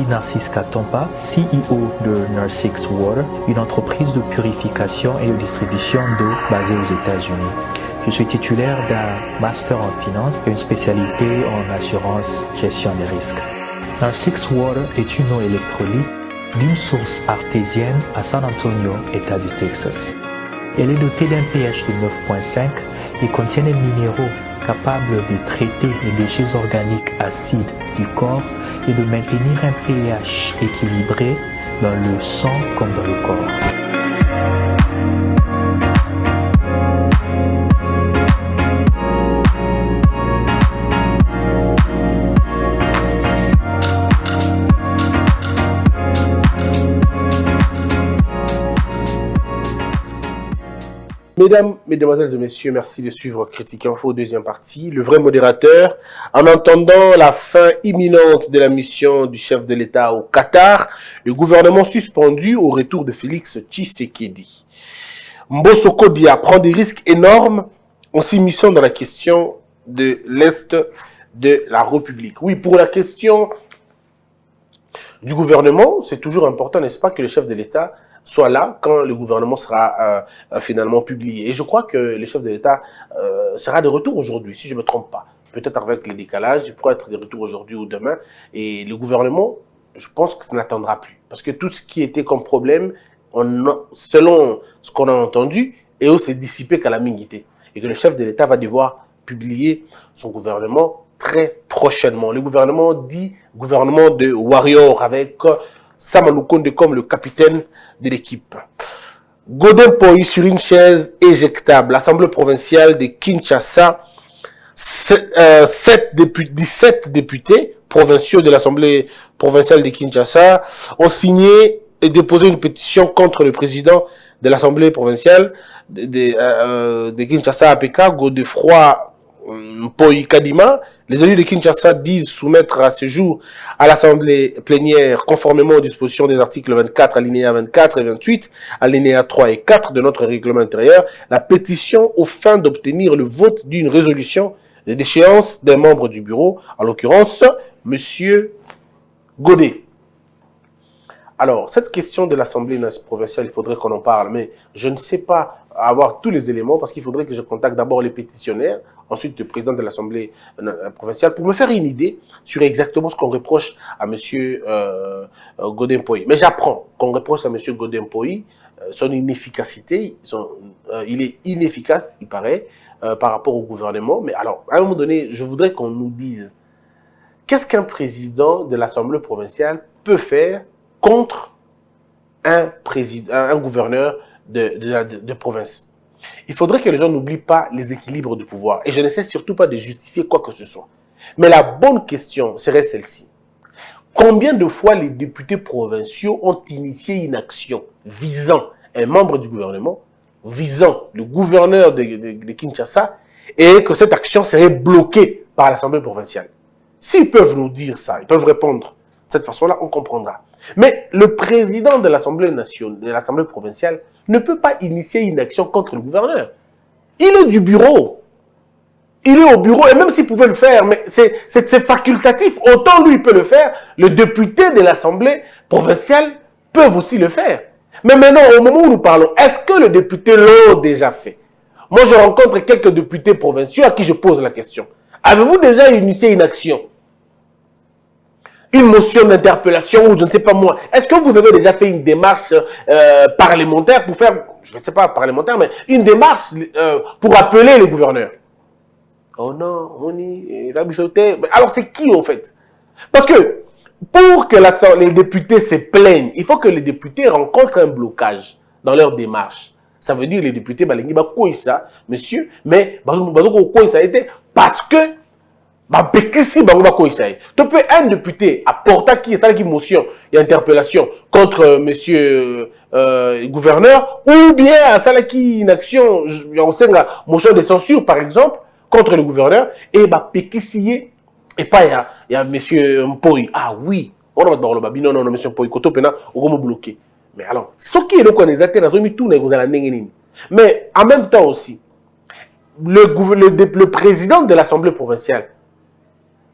Narcisse Katompa, CEO de Narsix Water, une entreprise de purification et de distribution d'eau basée aux États-Unis. Je suis titulaire d'un master en finance et une spécialité en assurance gestion des risques. Narsix Water est une eau électrolyte d'une source artésienne à San Antonio, État du Texas. Elle est dotée d'un pH de 9.5 et contient des minéraux capables de traiter les déchets organiques acides du corps et de maintenir un pH équilibré dans le sang comme dans le corps. Mesdames, Mesdemoiselles et Messieurs, merci de suivre Critique Info, deuxième partie. Le vrai modérateur, en entendant la fin imminente de la mission du chef de l'État au Qatar, le gouvernement suspendu au retour de Félix Tshisekedi. Mbosoko Dia prend des risques énormes en s'immisçant dans la question de l'Est de la République. Oui, pour la question du gouvernement, c'est toujours important, n'est-ce pas, que le chef de l'État soit là quand le gouvernement sera finalement publié. Et je crois que le chef de l'État sera de retour aujourd'hui, si je ne me trompe pas. Peut-être avec les décalages, il pourra être de retour aujourd'hui ou demain. Et le gouvernement, je pense que ça n'attendra plus. Parce que tout ce qui était comme problème, selon ce qu'on a entendu, s'est dissipé calamité. Et que le chef de l'État va devoir publier son gouvernement très prochainement. Le gouvernement dit gouvernement de warrior avec Sama Lukonde comme le capitaine de l'équipe. Godin Poyi sur une chaise éjectable. L'Assemblée provinciale de Kinshasa, 17 députés provinciaux de l'Assemblée provinciale de Kinshasa ont signé et déposé une pétition contre le président de l'Assemblée provinciale de Kinshasa APK, Godefroy Mpoyi Kadima. Les élus de Kinshasa disent soumettre à ce jour à l'Assemblée plénière, conformément aux dispositions des articles 24, alinéa 24 et 28, alinéa 3 et 4 de notre règlement intérieur, la pétition aux fins d'obtenir le vote d'une résolution de déchéance d'un membre du bureau, en l'occurrence, M. Godet. Alors, cette question de l'Assemblée provinciale, il faudrait qu'on en parle, mais je ne sais pas avoir tous les éléments parce qu'il faudrait que je contacte d'abord les pétitionnaires, ensuite le président de l'Assemblée provinciale, pour me faire une idée sur exactement ce qu'on reproche à M. Godin Poyi. Mais j'apprends qu'on reproche à M. Godin Poyi son inefficacité, il est inefficace, il paraît, par rapport au gouvernement. Mais alors, à un moment donné, je voudrais qu'on nous dise qu'est-ce qu'un président de l'Assemblée provinciale peut faire contre un gouverneur de province. Il faudrait que les gens n'oublient pas les équilibres du pouvoir. Et je n'essaie surtout pas de justifier quoi que ce soit. Mais la bonne question serait celle-ci. Combien de fois les députés provinciaux ont initié une action visant un membre du gouvernement, visant le gouverneur de Kinshasa, et que cette action serait bloquée par l'Assemblée provinciale? S'ils peuvent nous dire ça, ils peuvent répondre de cette façon-là, on comprendra. Mais le président de l'Assemblée nationale, de l'Assemblée provinciale, ne peut pas initier une action contre le gouverneur. Il est du bureau. Il est au bureau, et même s'il pouvait le faire, mais c'est facultatif. Autant lui peut le faire, le député de l'Assemblée provinciale peuvent aussi le faire. Mais maintenant, au moment où nous parlons, est-ce que le député l'a déjà fait? Moi, je rencontre quelques députés provinciaux à qui je pose la question. Avez-vous déjà initié une action? Une motion d'interpellation ou je ne sais pas moi. Est-ce que vous avez déjà fait une démarche parlementaire pour faire, je ne sais pas parlementaire, mais une démarche pour appeler les gouverneurs? Oh non, on y est. Alors c'est qui au fait? Parce que pour que les députés se plaignent, il faut que les députés rencontrent un blocage dans leur démarche. Ça veut dire les députés, monsieur, mais ça a été parce que tu peux un député apporter qui motion et interpellation contre monsieur gouverneur, ou bien à ça qui une action, on sait la motion de censure par exemple contre le gouverneur, et et pas il y a monsieur Mpoyi. Ah oui, on va non monsieur Mpoyi koto pena on va me bloquer. Mais alors ce qui est le connaisseur dans mis tout mais en même temps aussi le président de l'Assemblée provinciale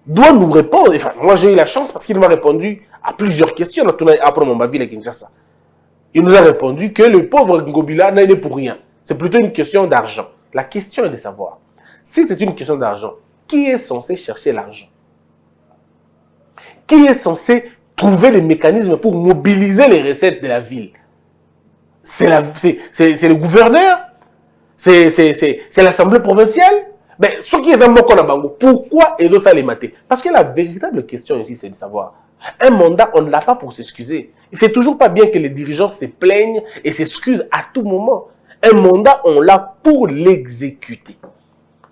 doit nous répondre. Enfin, moi, j'ai eu la chance parce qu'il m'a répondu à plusieurs questions après mon ville à Kinshasa. Il nous a répondu que le pauvre Ngobila n'est pour rien. C'est plutôt une question d'argent. La question est de savoir, si c'est une question d'argent, qui est censé chercher l'argent? Qui est censé trouver les mécanismes pour mobiliser les recettes de la ville? C'est le gouverneur? C'est l'Assemblée provinciale? Mais ce qui est vraiment qu'on a bango, pourquoi ils ont fait les mater? Parce que la véritable question ici, c'est de savoir, un mandat, on ne l'a pas pour s'excuser. C'est toujours pas bien que les dirigeants se plaignent et s'excusent à tout moment. Un mandat, on l'a pour l'exécuter.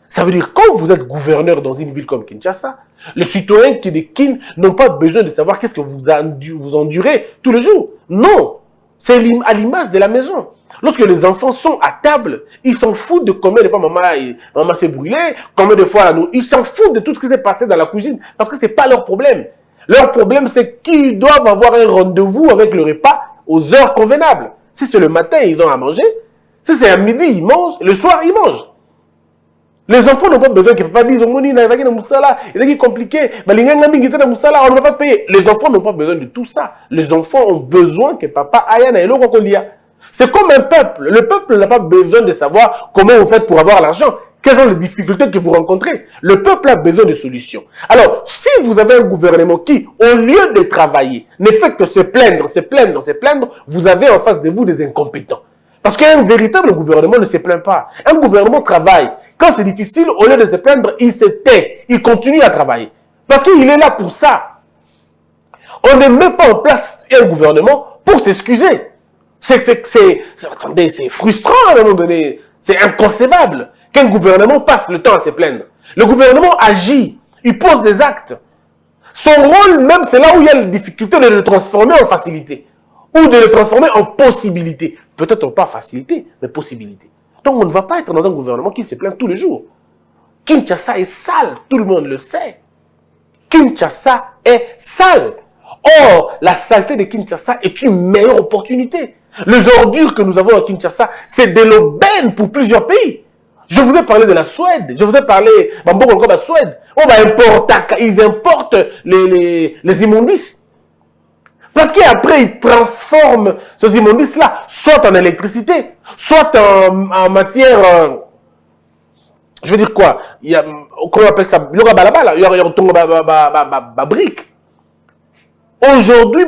Ça veut dire, quand vous êtes gouverneur dans une ville comme Kinshasa, les citoyens qui de Kin n'ont pas besoin de savoir qu'est-ce que vous endurez tous les jours. Non, c'est à l'image de la maison. Lorsque les enfants sont à table, ils s'en foutent de combien de fois maman s'est brûlée, combien de fois ils s'en foutent de tout ce qui s'est passé dans la cuisine, parce que ce n'est pas leur problème. Leur problème, c'est qu'ils doivent avoir un rendez-vous avec le repas aux heures convenables. Si c'est le matin, ils ont à manger. Si c'est à midi, ils mangent. Le soir, ils mangent. Les enfants n'ont pas besoin que papa dise « il est compliqué, on ne va pas payer ». Les enfants n'ont pas besoin de tout ça. Les enfants ont besoin que papa aille à l'eau. C'est comme un peuple. Le peuple n'a pas besoin de savoir comment vous faites pour avoir l'argent. Quelles sont les difficultés que vous rencontrez? Le peuple a besoin de solutions. Alors, si vous avez un gouvernement qui, au lieu de travailler, ne fait que se plaindre, vous avez en face de vous des incompétents. Parce qu'un véritable gouvernement ne se plaint pas. Un gouvernement travaille. Quand c'est difficile, au lieu de se plaindre, il se tait. Il continue à travailler. Parce qu'il est là pour ça. On ne met pas en place un gouvernement pour s'excuser. Attendez, c'est frustrant à un moment donné. C'est inconcevable qu'un gouvernement passe le temps à se plaindre. Le gouvernement agit. Il pose des actes. Son rôle même, c'est là où il y a la difficulté de le transformer en facilité. Ou de le transformer en possibilité. Peut-être pas facilité, mais possibilité. Donc on ne va pas être dans un gouvernement qui se plaint tous les jours. Kinshasa est sale, tout le monde le sait. Kinshasa est sale. Or, la saleté de Kinshasa est une meilleure opportunité. Les ordures que nous avons à Kinshasa, c'est de l'aubaine pour plusieurs pays. Je vous ai parlé de la Suède, je vous ai parlé de la Suède. Ils importent les immondices. Parce qu'après, ils transforment ces immondices-là, soit en électricité, soit en matière... je veux dire quoi? Il y a, comment on appelle ça? Il y a brique. Aujourd'hui,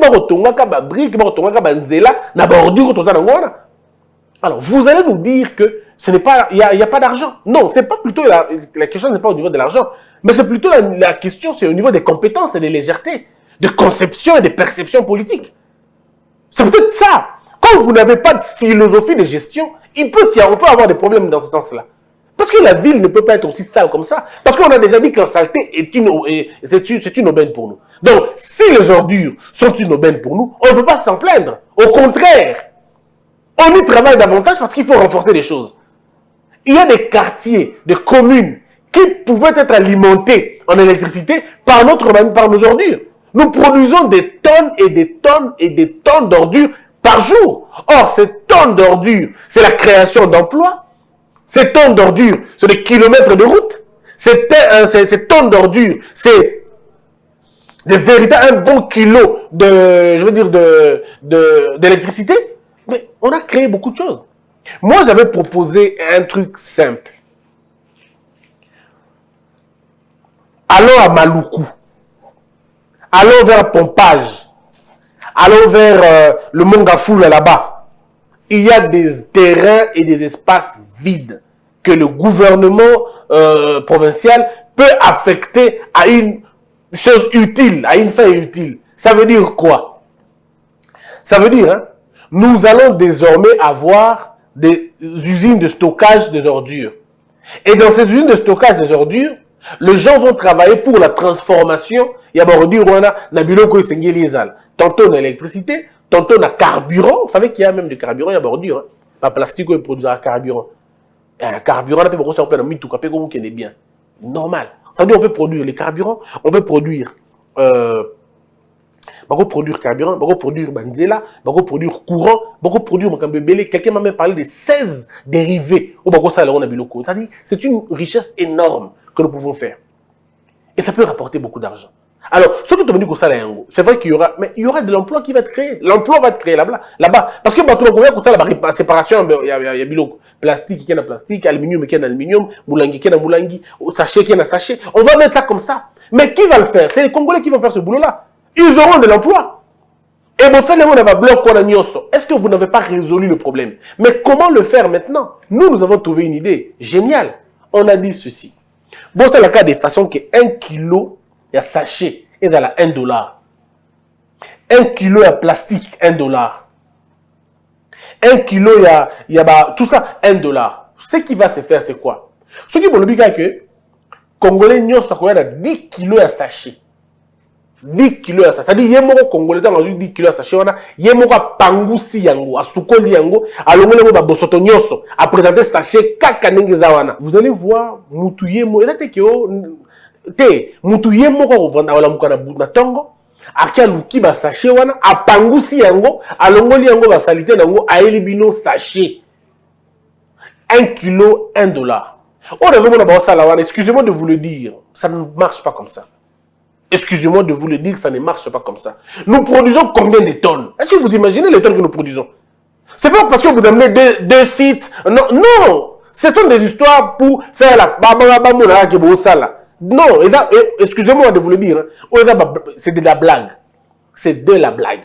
alors, vous allez nous dire que ce n'est pas, il n'y a pas d'argent. Non, c'est pas plutôt la question n'est pas au niveau de l'argent, mais c'est plutôt la question, c'est au niveau des compétences et des légèretés, de conception et de perception politique. C'est peut-être ça. Quand vous n'avez pas de philosophie de gestion, on peut avoir des problèmes dans ce sens-là. Parce que la ville ne peut pas être aussi sale comme ça. Parce qu'on a déjà dit que la saleté c'est une aubaine pour nous. Donc, si les ordures sont une aubaine pour nous, on ne peut pas s'en plaindre. Au contraire, on y travaille davantage parce qu'il faut renforcer les choses. Il y a des quartiers, des communes qui pouvaient être alimentés en électricité par nos ordures. Nous produisons des tonnes et des tonnes et des tonnes d'ordures par jour. Or, ces tonnes d'ordures, c'est la création d'emplois. Ces tonnes d'ordures, c'est des kilomètres de route. Ces tonnes d'ordures, c'est un bon kilo d'électricité. Mais on a créé beaucoup de choses. Moi, j'avais proposé un truc simple. Allons à Maluku. Allons vers Pompage. Allons vers le Mongafou là-bas. Il y a des terrains et des espaces vides que le gouvernement provincial peut affecter à une chose utile, à une fin utile. Ça veut dire quoi? Ça veut dire, nous allons désormais avoir des usines de stockage des ordures. Et dans ces usines de stockage des ordures, les gens vont travailler pour la transformation. Il y a tantôt dans l'électricité, tantôt dans le carburant. Vous savez qu'il y a même du carburant, il y a bordure. Pas plastique, il produit un carburant. Un carburant, on peut bien. Normal. Ça veut dire qu'on peut produire les carburants, on peut produire carburant, on peut produire banzela, on peut produire courant, on peut produire makambebele. Quelqu'un m'a même parlé de 16 dérivés. C'est-à-dire c'est une richesse énorme que nous pouvons faire. Et ça peut rapporter beaucoup d'argent. Alors, ce que tu me dis que ça, c'est vrai qu'il y aura de l'emploi qui va être créé. L'emploi va être créé là-bas. Parce que la séparation, il y a biloko. Plastique qui est en plastique, aluminium qui est en aluminium, moulangi qui est en moulangi, sachet qui est en sachet. On va mettre ça comme ça. Mais qui va le faire? C'est les Congolais qui vont faire ce boulot-là. Ils auront de l'emploi. Et bon, ça, est-ce que vous n'avez pas résolu le problème? Mais comment le faire maintenant? Nous avons trouvé une idée géniale. On a dit ceci. Bon, c'est le cas des façons que 1 kilo, il y a sachet, et dans la $1. 1 kilo, il y a plastique, $1. 1 kilo, il y a tout ça, $1. Ce qui va se faire, c'est quoi? Ce qui vont le dire que Congolais, nous avons 10 kilos à sachet. 10 kilos à sachet. C'est-à-dire, il y a un Congolais qui a 10 kilos à sachet. Il y a un pangousi yango, à soukoli yango, à l'ongole de bosoto nyoso, à présenter sachet kakanenge zawana. Vous allez voir, Moutouye mo, et te Moutouye mo ko vanda wala mukana na tongo, akia luki ba sachet wana, a pangousi yango, à l'ongole yango ba salité yango, a elibino sachet. 1 kilo, $1. Oh, excusez-moi de vous le dire, ça ne marche pas comme ça. Excusez-moi de vous le dire, ça ne marche pas comme ça. Nous produisons combien de tonnes? Est-ce que vous imaginez les tonnes que nous produisons? C'est pas parce que vous amenez deux sites. Non, non. Ce sont des histoires pour faire la... Non, excusez-moi de vous le dire. C'est de la blague. C'est de la blague.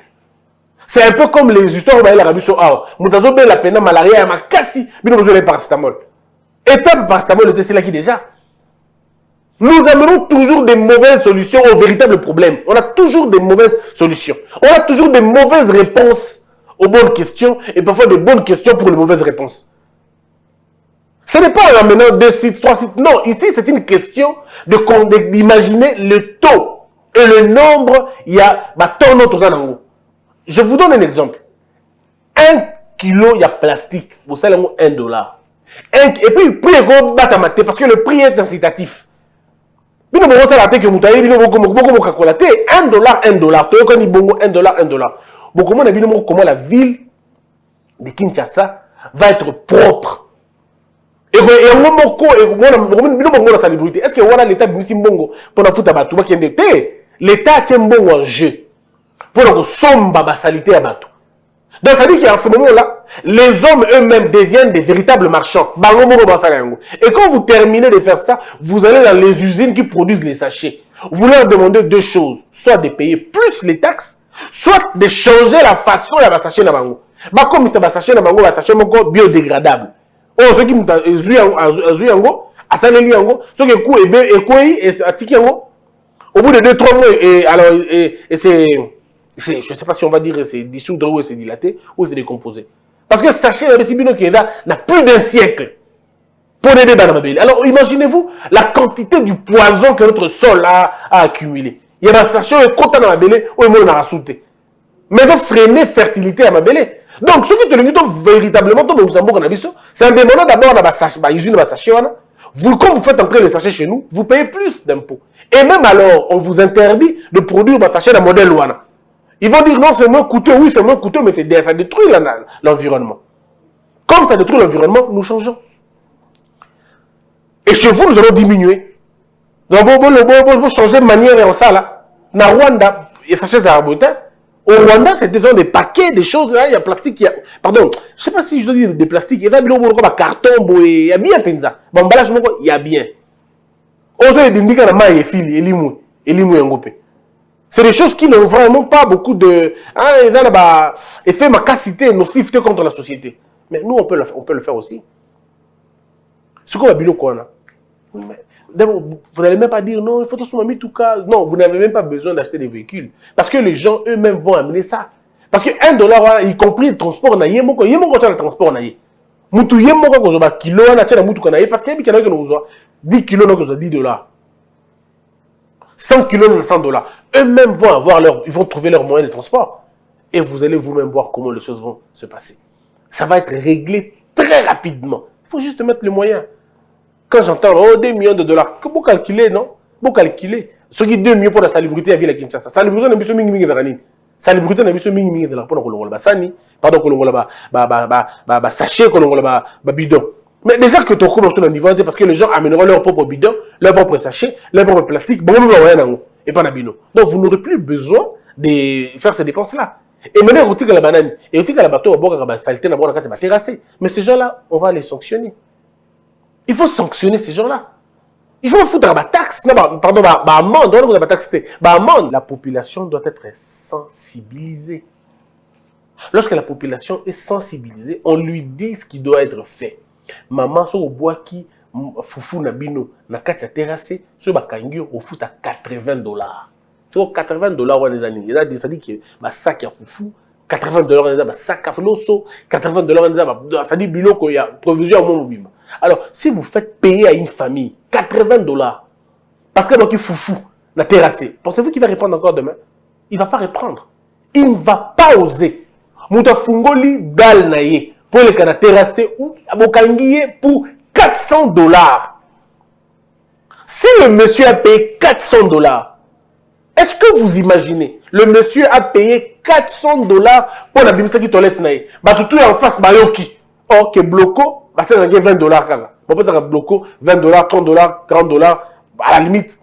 C'est un peu comme les histoires où il a vu sur A. Nous avons bien la peine malaria, mais cassi, mais nous avons le paracétamol. Et le paracétamol, c'est là qui déjà. Nous amenons toujours des mauvaises solutions aux véritables problèmes. On a toujours des mauvaises solutions. On a toujours des mauvaises réponses aux bonnes questions et parfois des bonnes questions pour les mauvaises réponses. Ce n'est pas en amenant 2 sites, 3 sites. Non, ici c'est une question d'imaginer le taux et le nombre. Il y a je vous donne un exemple. 1 kilo, il y a plastique. Vous savez, $1. Et puis, prix est parce que le prix est incitatif. $1, $1. Comment la ville de Kinshasa va être propre. Est-ce que l'État l'État tient bon en jeu pour que somba la salité à bateau. Donc ça dit qu'en ce moment-là, les hommes eux-mêmes deviennent des véritables marchands. Et quand vous terminez de faire ça, vous allez dans les usines qui produisent les sachets. Vous leur demandez 2 choses. Soit de payer plus les taxes, soit de changer la façon de la sachet. Comme ça sachet biodégradable. Oh, ceux qui au bout de 2-3 mois, je ne sais pas si on va dire c'est dissoudre ou c'est dilaté ou c'est décomposé. Parce que sachez, n'a plus d'un siècle pour aider dans la belle. Alors imaginez-vous la quantité du poison que notre sol a accumulé. Il y a un sachet qui est content dans la belle ou il a rajouté. Mais il faut freiner la fertilité à ma belle. Donc ce que tu dis véritablement, c'est en demandant d'abord à l'usine de sachet. Vous, quand vous faites entrer les sachets chez nous, vous payez plus d'impôts. Et même alors, on vous interdit de produire des sachets dans le modèle Wana. Ils vont dire non, c'est moins coûteux. Oui, c'est moins coûteux, mais ça détruit l'environnement. Comme ça détruit l'environnement, nous changeons. Et chez vous, nous allons diminuer. Donc, vous changer de manière et en ça, là. Na Rwanda, il y a sachets à rabotin. Au Rwanda, c'est des paquets, des choses, là, il y a plastique, il y a... Pardon, je ne sais pas si je dois dire des plastiques. Il y a des carton, il y a bien penza. Bon, emballage, il y a bien. C'est des choses qui n'ont vraiment pas beaucoup de... effet macacité, nocivité contre la société. Mais nous, on peut le faire aussi. Ce qu'on va dire, quoi, vous n'allez même pas dire non, il faut tout tout cas. Non, vous n'avez même pas besoin d'acheter des véhicules. Parce que les gens eux-mêmes vont amener ça. Parce que $1, y compris le transport, il y a le transport. Moutou yemoko kozoba kilo na tchana moutou kana parce que bikana que nous 10 kilos na kozoba $10. 100 kilos na $100. Eux-mêmes vont avoir ils vont trouver leurs moyens de transport. Et vous allez vous-même voir comment les choses vont se passer. Ça va être réglé très rapidement. Il faut juste mettre les moyens. Quand j'entends oh, 2 millions de dollars, vous calculer, non? Vous calculer. Ce qui est 2 millions pour la salubrité à Ville à Kinshasa. Salubrité n'a pas mingi de salubrité n'a pas mingi de la pour le sani. Pardon, sachez que bidon. Mais déjà que tu as au niveau parce que les gens amèneront leur propre bidon, leur propre sachet, leur propre plastique. Bon, nous et pas Nabino. Donc vous n'aurez plus besoin de faire ces dépenses-là. Et maintenant, vous tirez la banane, et vous tirez la bateau, vous avez saleté, vous avez terrassé. Mais ces gens-là, on va les sanctionner. Il faut sanctionner ces gens-là. Il faut foutre la taxe. Non, pardon, amende. La population doit être sensibilisée. Lorsque la population est sensibilisée, on lui dit ce qui doit être fait. Maman, so au bois qui foufou nabino na kati terrassé, so bakangi au foot à $80. Donc $80 on les années. Il a dit que ma sac à foufou, $80 on les a sac à flosso, $80 on les a ça dit biloko ya provision à mon bimba. Alors, si vous faites payer à une famille $80 parce que donc il foufou na terrassé, pensez-vous qu'il va répondre encore demain? Il ne va pas répondre. Il ne va pas oser. Mouta fungoli dal naye pour les canards terrassés ou abokangiye pour $400. Si le monsieur a payé $400, est-ce que vous imaginez, le monsieur a payé $400 pour la bimisa qui toilette naye, bah tout est en face bayoki. Or que bloco, bah c'est $20 kanga. Bon peut être bloco $20, $30, $40, à la limite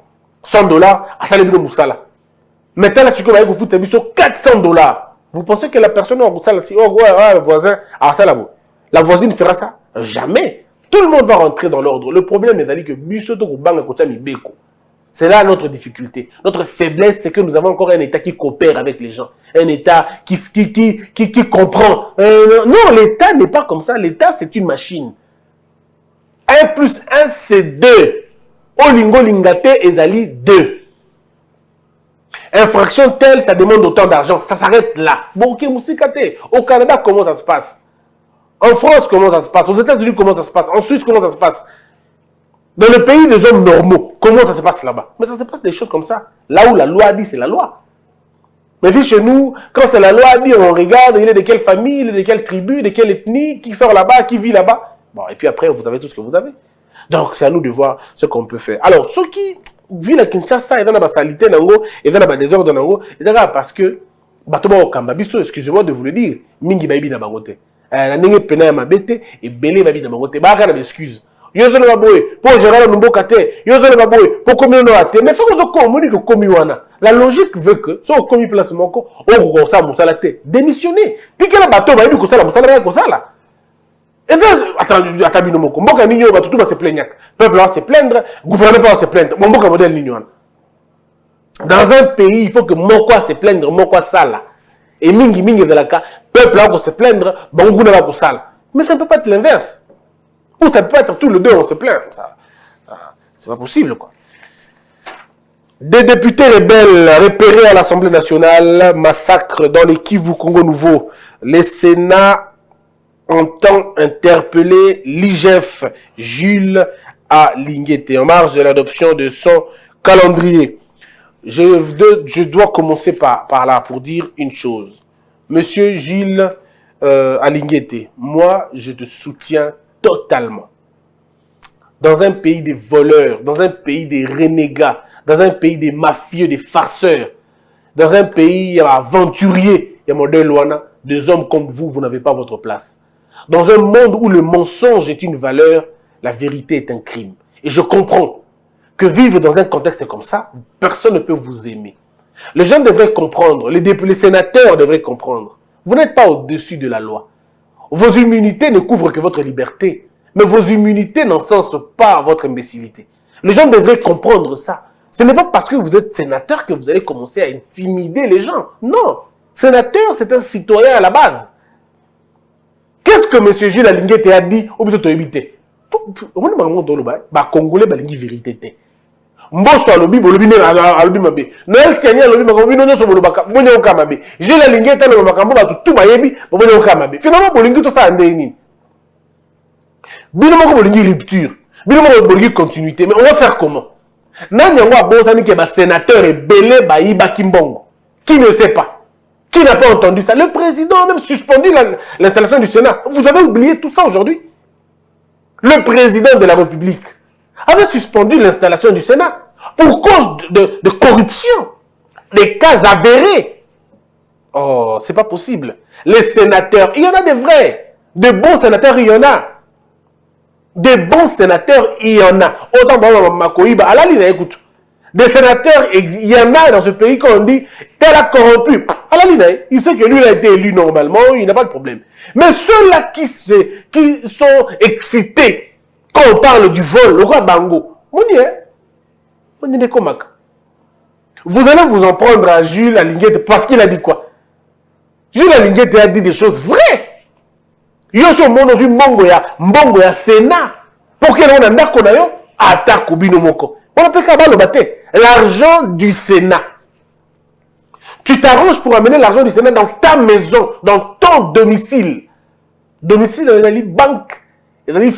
$100 à ça les bino musala. Maintenant là, si vous avez foutu $400. Vous pensez que la personne au Moussala, si le voisin, la voisine fera ça? Jamais. Tout le monde va rentrer dans l'ordre. Le problème est que c'est là notre difficulté. Notre faiblesse, c'est que nous avons encore un État qui coopère avec les gens. Un État qui comprend. Non, l'État n'est pas comme ça. L'État, c'est une machine. 1 plus 1, c'est 2. Olingo lingate ezali 2. Infraction telle, ça demande autant d'argent. Ça s'arrête là. Bon, au Canada, comment ça se passe? En France, comment ça se passe? Aux États-Unis, comment ça se passe? En Suisse, comment ça se passe? Dans le pays des hommes normaux, comment ça se passe là-bas? Mais ça se passe des choses comme ça. Là où la loi dit, c'est la loi. Mais puis chez nous, quand c'est la loi dit, on regarde, il est de quelle famille, il est de quelle tribu, de quelle ethnie, qui fait là-bas, qui vit là-bas. Bon, et puis après, vous avez tout ce que vous avez. Donc, c'est à nous de voir ce qu'on peut faire. Alors, ceux qui vivent à Kinshasa, ils ont la salité, ils ont la désordre, ils ont parce que, excusez-moi de vous le dire, mingi baby na bangote. Na ninge pena ya mabete, et belé baby na bangote. Ba kana excuse. Yo zo le baboy, pour gérer le numbo kate, yo zo le baboy, pour communier no ate. Mais ce que vous communiquez comme wana. La logique veut que, si on communique place moko, on va ça moussa la tête. Démissionner. Puis que la bateau va dire que ça la moussa la comme ça là. Et ça, attends, Binomoko. Mboka Nino va tout se plaindre. Peuple va se plaindre, gouvernement va se plaindre. Mboka modèle Nino. Dans un pays, il faut que Moko se plaindre, Moko sala. Et mingi de la cas, peuple va se plaindre, Banguna va se sala. Mais ça ne peut pas être l'inverse. Ou ça peut être tous les deux, on se plaint. C'est pas possible, quoi. Des députés rebelles repérés à l'Assemblée nationale, massacre dans le Kivu Congo Nouveau. Le Sénat entend interpeller l'IGF Jules Alinguete en marge de l'adoption de son calendrier. Je dois commencer par là pour dire une chose. Monsieur Gilles Alinguete, moi je te soutiens totalement. Dans un pays des voleurs, dans un pays des renégats, dans un pays des mafieux, des farceurs, dans un pays aventurier, il y a modèle Luana, des hommes comme vous, vous n'avez pas votre place. Dans un monde où le mensonge est une valeur, la vérité est un crime. Et je comprends que vivre dans un contexte comme ça, personne ne peut vous aimer. Les gens devraient comprendre, les sénateurs devraient comprendre. Vous n'êtes pas au-dessus de la loi. Vos immunités ne couvrent que votre liberté, mais vos immunités n'encensent pas votre imbécilité. Les gens devraient comprendre ça. Ce n'est pas parce que vous êtes sénateur que vous allez commencer à intimider les gens. Non, sénateur, c'est un citoyen à la base. Qu'est-ce que M. Gilles Alinguete a dit au plutôt éviter? Congolais, balingi vérité. Mbosso alobi bolobi alobi mabe. Noël Tiani alobi makambo bino nyonso bolobaka bonye oka mabe. Gilles Alinguete alobi makambo ba tout bayebi bonye oka mabe. Finalement bolingi to ça ndé nini? Bino moko bolingi rupture. Bino moko bolingi continuité. Mais on va faire comment? Nani yango abosani ke ba sénateur et belé ba yiba kimbongo. Qui ne sait pas? Qui n'a pas entendu ça? Le président a même suspendu l'installation du Sénat. Vous avez oublié tout ça aujourd'hui? Le président de la République avait suspendu l'installation du Sénat pour cause de corruption. Des cas avérés. Oh, c'est pas possible. Les sénateurs, il y en a des vrais. De bons sénateurs, il y en a. Des bons sénateurs, il y en a. Autant Makoïba, à la ligne, écoute. Des sénateurs, il y en a dans ce pays qu'on dit, tel a corrompu. À la ligne, il sait que lui, il a été élu normalement, il n'a pas de problème. Mais ceux-là qui sont excités quand on parle du vol, le roi Bango, vous allez vous en prendre à Jules Alinguette parce qu'il a dit quoi? Jules Alinguette a dit des choses vraies. Il y a ce monde dans une mbongo ya Sénat. Pour qu'il y ait un ndako na yo, attaque au binomoko. On appelle ça le bâté. L'argent du Sénat. Tu t'arranges pour amener l'argent du Sénat dans ta maison, dans ton domicile. Domicile, il y a une banque. Il y a une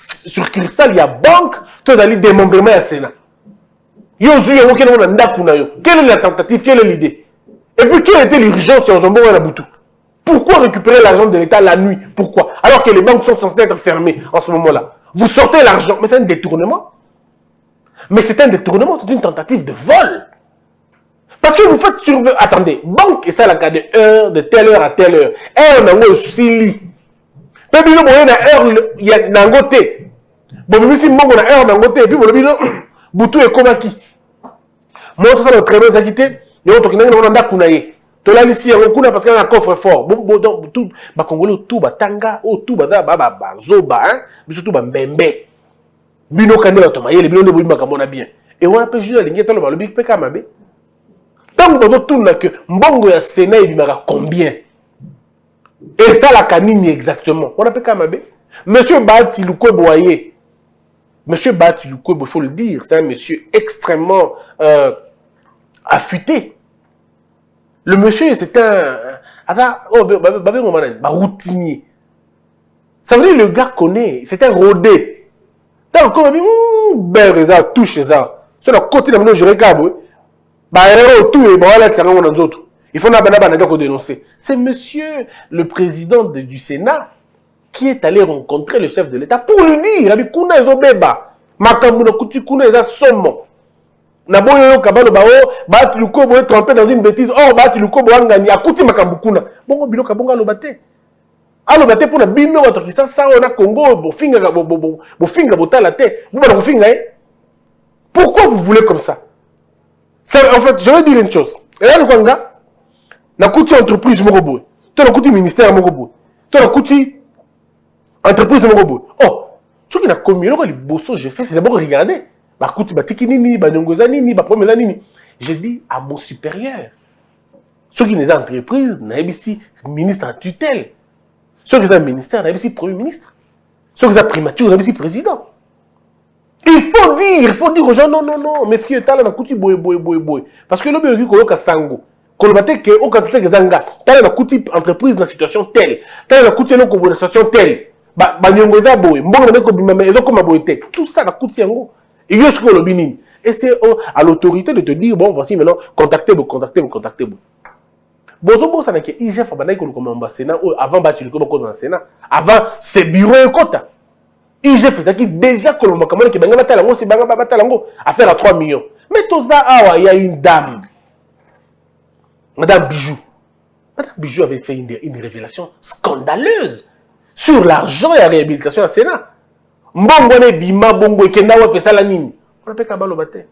succursale, il y a banque. Tu as des démembrements à Sénat. Quelle est la tentative? Quelle est l'idée? Et puis, quelle était l'urgence en Zombo et la Boutou? Pourquoi récupérer l'argent de l'État la nuit? Pourquoi? Alors que les banques sont censées être fermées en ce moment-là. Vous sortez l'argent, mais c'est un détournement. Mais c'est un détournement, c'est une tentative de vol. Parce que vous faites sur... Attendez, banque, et ça, la cas de heure, de telle heure à telle heure. Heure, n'a pas souci. Puis, il y a heure, il y a nangoté. Bon, mais si on a heure, nangoté, et puis, bon, Boutou est comme qui. Moi, tout ça, le très bien acquitté, mais on a kunaye. To la lisi ya kuna parce qu'il y a un coffre fort. Bon, donc, tout, Congolais, tout, tanga, tout, zoba, hein, mais surtout, mbembe. Bino kande la toma, yele bino de bouima kamona bien. Et on appelle juste la ligne, le balobi, peka mabe. Tant que vous tournez que mbongo ya Sénat, il m'a combien? Et ça, la canine exactement. On appelle Kamabe. Monsieur Bati Louko Boyer. Monsieur Bati Louko, il faut le dire, c'est un monsieur extrêmement affûté. Le monsieur, c'est un... routinier. Ça veut dire que le gars connaît, c'est un rodé. Tant qu'on dit, ben, ça touche ça. Sur le côté de mon juré cabo, tout est bon, il faut dénoncer. C'est monsieur le président du Sénat qui est allé rencontrer le chef de l'État pour lui dire, kuna ezo beba, makamuna kuti kuna eza somo. Na boyo kabalo bao, ba tu luko boyo trempé dans une bêtise. Oh, ba tu luko boyo ngani akuti makambukuna. Bongo bilo kabonga lobate. Alo bate pour na bino bato ki sa na Congo bo finga botala te. Vous ba finga Pourquoi vous voulez comme ça? En fait, je vais dire une chose. Et là le kwanga na kuti entreprise moko boy. To na kuti ministère moko boy. To na kuti entreprise moko boy. Oh, ce qui n'a commis le bosso j'ai fait c'est d'abord regarder. Bah kuti batiki nini, ba nyongoza nini, ba promela nini. J'ai dit à mon supérieur. Ceux qui sont entreprises, n'a ici ministre en tutelle. Ceux qui sont ministère, n'a ici premier ministre. Ceux qui sont primature, n'a ici président. Il faut dire aux gens non, messieurs, t'as la kuti boy. Parce que le bureau qui est sango. Quand on que au capital que zanga, t'as la kuti entreprise dans situation telle, t'as la kuti dans une situation telle. Ba nyongoza boy, mbongo na ko bimama ezo comme boyete. Tout ça la kuti yango. Et ce que le binim. Et c'est à l'autorité de te dire, bon, voici maintenant, contactez-vous. Bozobo, ça n'a qu'à IGF, comme ambassadeur, avant, tu le comme dans le Sénat. Avant, c'est bureau et quota. IGF, c'est qui déjà, comme on a qui banga batalango, c'est banga batalango, affaire à 3 millions. Mais tout ça, il y a une dame, Madame Bijou. Madame Bijou avait fait une révélation scandaleuse sur l'argent et la réhabilitation au Sénat. Mbongone bima bongo kenda wa pesa la nini. On appelle kabalo bate.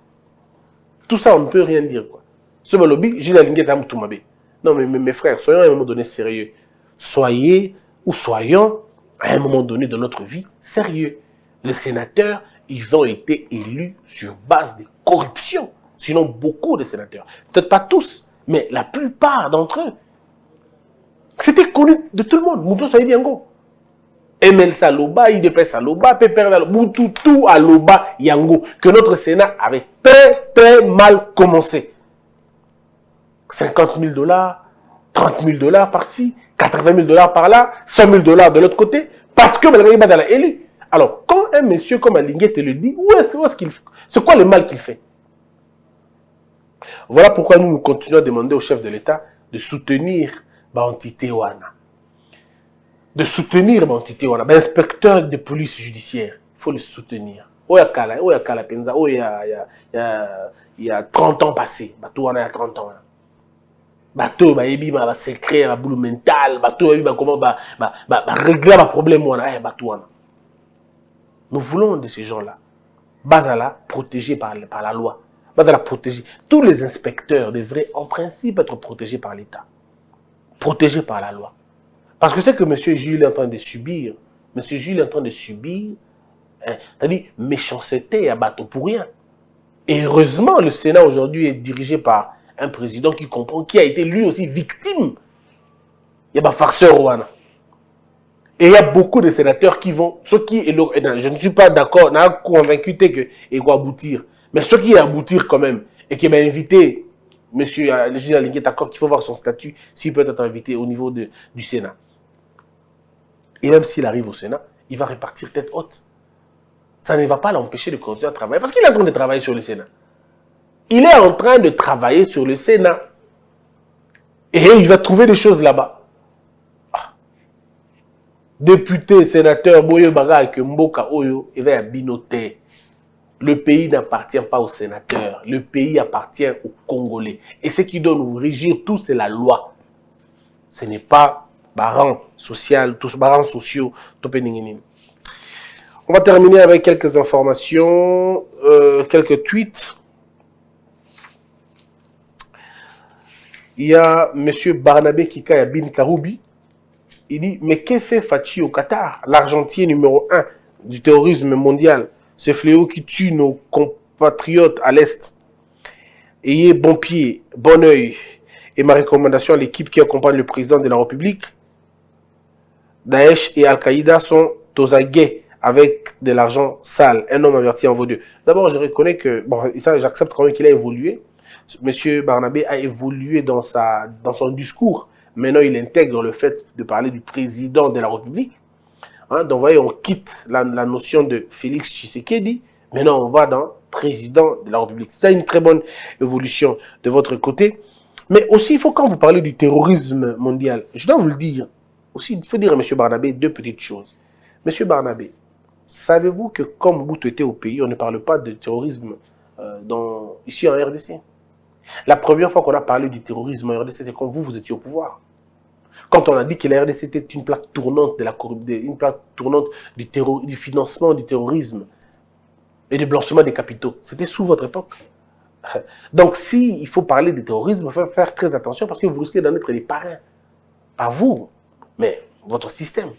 Tout ça on ne peut rien dire quoi. Ce balobi, j'ai la ligne tam tumabe. Non mais mes frères, soyons à un moment donné sérieux. Soyons à un moment donné de notre vie sérieux. Les sénateurs, ils ont été élus sur base de corruption. Sinon beaucoup de sénateurs, peut-être pas tous, mais la plupart d'entre eux. C'était connu de tout le monde. Mouto Saïdi Yango. ML Saloba, IDP Saloba, Pépère Saloba, tout à Loba Yango, que notre Sénat avait très mal commencé. 50 000 $, 30 000 $, par-ci, 80 000 $ par là, 100 000 $ de l'autre côté, parce que Madame Badala est élu. Alors, quand un monsieur comme Alinguet te le dit, c'est quoi le mal qu'il fait? Voilà pourquoi nous continuons à demander au chef de l'État de soutenir l'entité Wana. De soutenir l'entité Wana. L'inspecteur de police judiciaire, il faut le soutenir. Il y a 30 ans passés. Il y a 30 ans. Bateau, ba secret, ba boulot mental, bateau, comment régler le problème. Nous voulons de ces gens-là, Bazala, protégés par la loi. va la protéger. Tous les inspecteurs devraient en principe être protégés par l'État, protégés par la loi. Parce que c'est que M. Jules est en train de subir, c'est-à-dire méchanceté à bateau pour rien. Et heureusement, le Sénat aujourd'hui est dirigé par un président qui comprend, qui a été lui aussi victime. Il y a des farceurs au Wana. Et il y a beaucoup de sénateurs qui vont, ceux qui, je ne suis pas d'accord, je suis convaincu que il va aboutir. Mais ceux qui aboutir quand même, et qui m'a invité, monsieur le juge Alingué d'accord qu'il faut voir son statut, s'il peut être invité au niveau du Sénat. Et même s'il arrive au Sénat, il va repartir tête haute. Ça ne va pas l'empêcher de continuer à travailler, parce qu'il est en train de travailler sur le Sénat. Il est en train de travailler sur le Sénat. Et il va trouver des choses là-bas. Député, sénateur, Boyo Baga et Mboka Oyo, il va binoter. Le pays n'appartient pas aux sénateurs. Le pays appartient aux Congolais. Et ce qui doit nous régir tout, c'est la loi. Ce n'est pas barran social, tous barran sociaux, topeninginin. On va terminer avec quelques informations, quelques tweets. Il y a M. Barnabé Kikaya Bin Karoubi. Il dit, mais que fait Fachi au Qatar, l'argentier numéro 1 du terrorisme mondial, ce fléau qui tue nos compatriotes à l'Est? Ayez bon pied, bon oeil. Et ma recommandation à l'équipe qui accompagne le président de la République, Daesh et Al-Qaïda sont aux aguets avec de l'argent sale. Un homme averti en vaut deux. D'abord, je reconnais que, bon, ça, j'accepte quand même qu'il a évolué. Monsieur Barnabé a évolué dans son discours. Maintenant, il intègre le fait de parler du président de la République. Hein, donc, vous voyez, on quitte la notion de Félix Tshisekedi. Maintenant, on va dans président de la République. C'est une très bonne évolution de votre côté. Mais aussi, il faut, quand vous parlez du terrorisme mondial, je dois vous le dire, aussi, il faut dire à M. Barnabé deux petites choses. M. Barnabé, savez-vous que comme vous était au pays, on ne parle pas de terrorisme ici en RDC? La première fois qu'on a parlé du terrorisme en RDC, c'est quand vous étiez au pouvoir. Quand on a dit que la RDC était une plaque tournante de la corruption, une plaque tournante du financement du terrorisme et du blanchiment des capitaux, c'était sous votre époque. Donc, s'il faut parler de terrorisme, il faut faire très attention parce que vous risquez d'en être les parrains. Pas vous, mais votre système.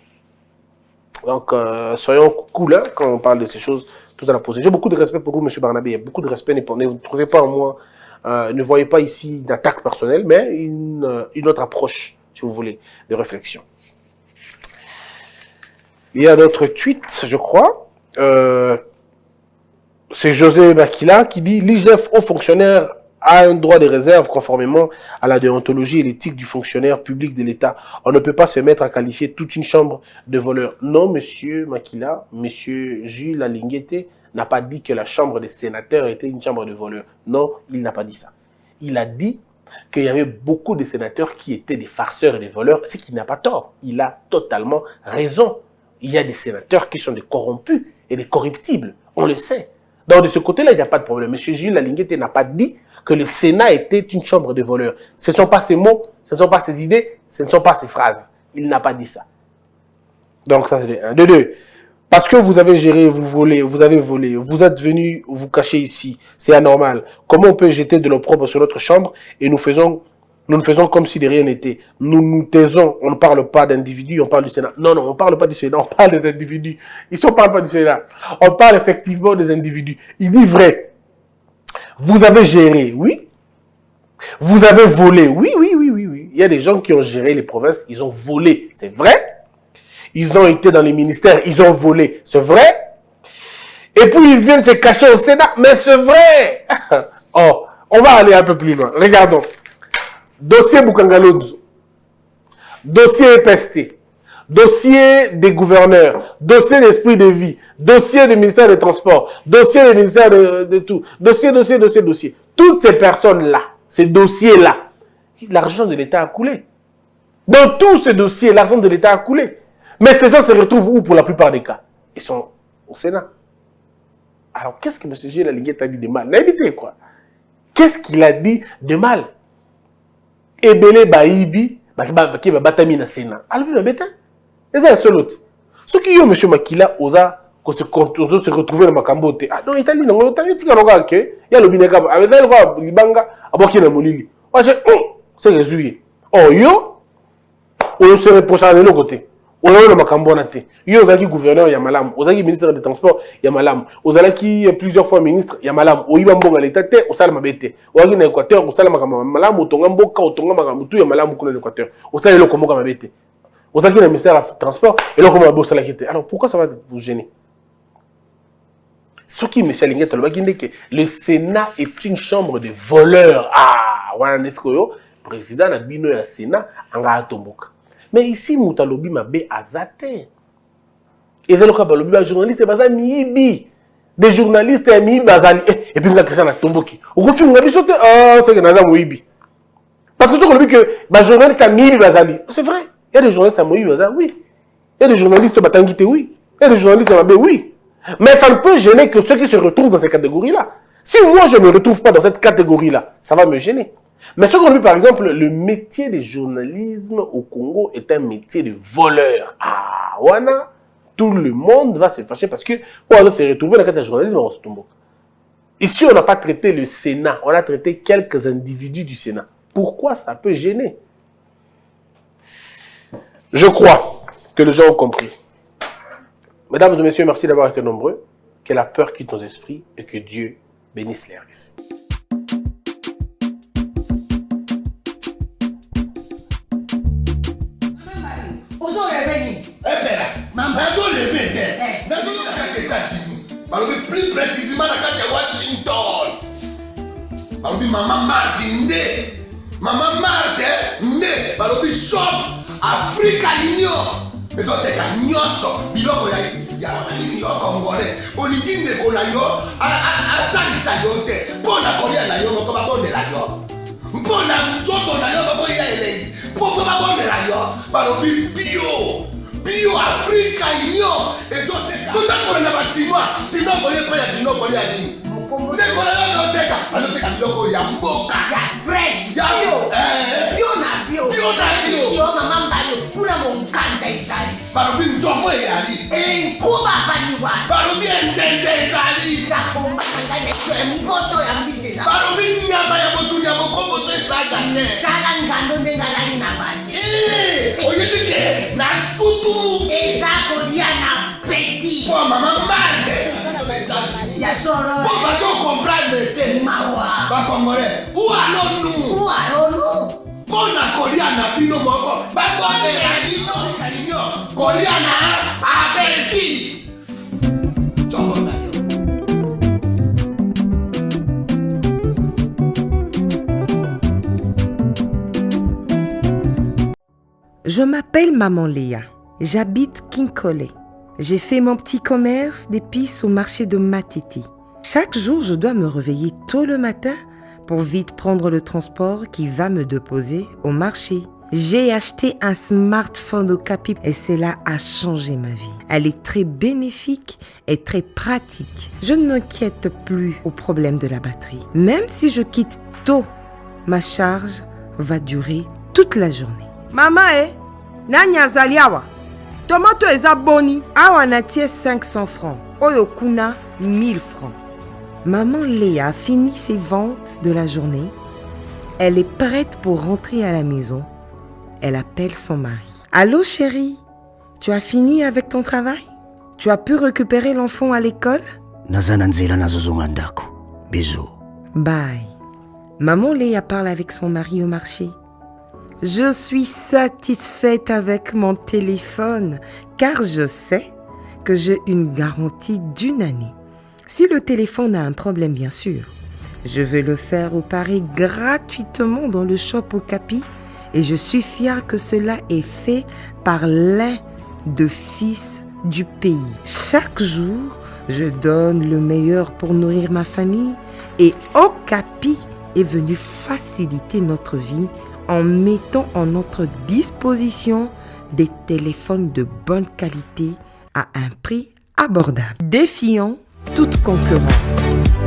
Donc, soyons cool hein, quand on parle de ces choses, tout à la posée. J'ai beaucoup de respect pour vous, M. Barnabé. Beaucoup de respect. Ne vous trouvez pas en moi. Ne voyez pas ici une attaque personnelle, mais une autre approche, si vous voulez, de réflexion. Il y a d'autres tweets, je crois. C'est José Makila qui dit « L'IGF aux fonctionnaires a un droit de réserve conformément à la déontologie et l'éthique du fonctionnaire public de l'État. On ne peut pas se mettre à qualifier toute une chambre de voleurs. » Non, monsieur Makila, monsieur Jules Alinguete n'a pas dit que la chambre des sénateurs était une chambre de voleurs. Non, il n'a pas dit ça. Il a dit qu'il y avait beaucoup de sénateurs qui étaient des farceurs et des voleurs, ce qui n'a pas tort. Il a totalement raison. Il y a des sénateurs qui sont des corrompus et des corruptibles. On le sait. Donc, de ce côté-là, il n'y a pas de problème. Monsieur Jules Alinguete n'a pas dit que le Sénat était une chambre de voleurs. Ce ne sont pas ses mots, ce ne sont pas ses idées, ce ne sont pas ses phrases. Il n'a pas dit ça. Donc, ça, c'est de 1. De 2. Parce que vous avez géré, vous avez volé, vous êtes venu vous cacher ici, c'est anormal. Comment on peut jeter de l'opprobre sur notre chambre et nous ne faisons comme si de rien n'était. Nous nous taisons, on ne parle pas d'individus, on parle du Sénat. Non, on ne parle pas du Sénat, on parle des individus. Ici, on ne parle pas du Sénat. On parle effectivement des individus. Il dit vrai. Vous avez géré, oui. Vous avez volé, oui. Il y a des gens qui ont géré les provinces, ils ont volé, c'est vrai. Ils ont été dans les ministères, ils ont volé, c'est vrai. Et puis ils viennent se cacher au Sénat, mais c'est vrai. Oh, on va aller un peu plus loin. Regardons. Dossier Bukangalonzo, dossier EPST, dossier des gouverneurs, dossier d'esprit de vie, dossier du ministère des Transports, dossier du ministère de tout, dossier. Toutes ces personnes-là, ces dossiers-là, l'argent de l'État a coulé. Dans tous ces dossiers, l'argent de l'État a coulé. Mais ces gens se retrouvent où pour la plupart des cas? Ils sont au Sénat. Alors, qu'est-ce que M. Gilles Alinguete a dit de mal? N'habitez quoi? Qu'est-ce qu'il a dit de mal? Ebele Baïbi, Batami na Sénat. Alors, il va bêter. C'est un seul autre. Ce qui est M. Makila, Oza, qu'on se retrouver dans ma cambote. Ah non, Italie, non, Italie, tu as dit qu'il y a le bineka, avec le roi, il banga, à qui est molili. C'est résolu. Oh, yo, on se reproche de l'autre côté. On a le macambonate. Yo, Ozaki gouverneur, Yamalam. Ozaki ministre des Transports, Yamalam. Ozaki plusieurs fois ministre, Yamalam. Oyibambonga l'état, Osalama Bete. Ozaki na Équateur, Osalama Malam, Otongamboka, Otongamagamutu, Yamalam, Kuna l'Équateur. Ozaki le Komoka Mabete. Ozaki na ministère des Transports, et là, comment Bossala Kete. Alors, pourquoi ça va vous gêner? Ce qui, M. Linguet, le Sénat est une chambre de voleurs. Ah, voilà, Neskoyo, président de Bino et Sénat, Anga Tomboka. Mais ici, Moutalobi Mabé Azate. Et c'est le cas de les journalistes, des journalistes et Mibi Bazali. Et puis, il y a Christian Tomboki. Au refus, on a vu sauter. Ah, c'est que Nazam Moibi. Parce que tu as dit que les journalistes à Mibi Bazali. C'est vrai. Il y a des journalistes à Moibi Bazali, oui. Il y a des journalistes à Batangite, oui. Il y a des journalistes à Mabé, oui. Mais ça ne peut gêner que ceux qui se retrouvent dans cette catégorie-là. Si moi, je ne me retrouve pas dans cette catégorie-là, ça va me gêner. Mais ce qu'on dit, par exemple, le métier de journalisme au Congo est un métier de voleur. Ah, voilà. Tout le monde va se fâcher parce que on va se retrouver dans le journalisme on se tombe. Ici, on n'a pas traité le Sénat. On a traité quelques individus du Sénat. Pourquoi ça peut gêner? Je crois que les gens ont compris. Mesdames et messieurs, merci d'avoir été nombreux. Que la peur quitte nos esprits et que Dieu bénisse les RDC. Plus précisément dans le Washington. Maman Martin né. Maman Martin né. Balobi shop Africa Union. Mais quand tu es à Nyonso, biloko ya yo congolais. Olingi ne kola yo a salisa yo te. Pona kolia na yo moko ba bonela yo. Mpona nzoto na yo ba boya ele. Poko ba bonela yo. Balobi bio Africa Union. Et toi tu es tout à fait na ba chinois. Sinon kolia pa ya chinois kolia ni. Mokombo. Ne kola yo teka. Aloteka biloko ya mboka. Ya fresh. Ya bio na bio. Bio na bio. Yo mama mbayo. Kuna monkanja izali. Balobi nzomo eyali. Nkuba baniwa. Balobi enjenje ezali. Zakomba kangane kwe mpoto ya mbise za. Balobi nyama ya botu ya mokombo to ezaga ne. Kala ngando ndenga lani na basi. Oyedike na sutu. Ezako dia na peti. Po mama mande. Ya soro. Po bato comprendre te. Mawa. Ba congolais. Où allons-nous? Où allons-nous? Pona kolia na bino moko. Ba bonne ya dino. Kolia na abeti. Choko na yo. Je m'appelle Maman Léa. J'habite Kinkole. J'ai fait mon petit commerce d'épices au marché de Matiti. Chaque jour, je dois me réveiller tôt le matin pour vite prendre le transport qui va me déposer au marché. J'ai acheté un smartphone au Capi et cela a changé ma vie. Elle est très bénéfique et très pratique. Je ne m'inquiète plus au problème de la batterie. Même si je quitte tôt, ma charge va durer toute la journée. Maman, nani azali awa? Tomato eza boni. Awa natie 500 francs. Oyo kuna 1000 francs. Maman Léa a fini ses ventes de la journée. Elle est prête pour rentrer à la maison. Elle appelle son mari. Allô chérie, tu as fini avec ton travail? Tu as pu récupérer l'enfant à l'école? Bisous. Bye. Maman Léa parle avec son mari au marché. Je suis satisfaite avec mon téléphone car je sais que j'ai une garantie d'1 année. Si le téléphone a un problème, bien sûr, je vais le faire réparer gratuitement dans le shop au Capi et je suis fière que cela est fait par l'un des fils du pays. Chaque jour, je donne le meilleur pour nourrir ma famille et Okapi est venu faciliter notre vie en mettant en notre disposition des téléphones de bonne qualité à un prix abordable, défiant toute concurrence.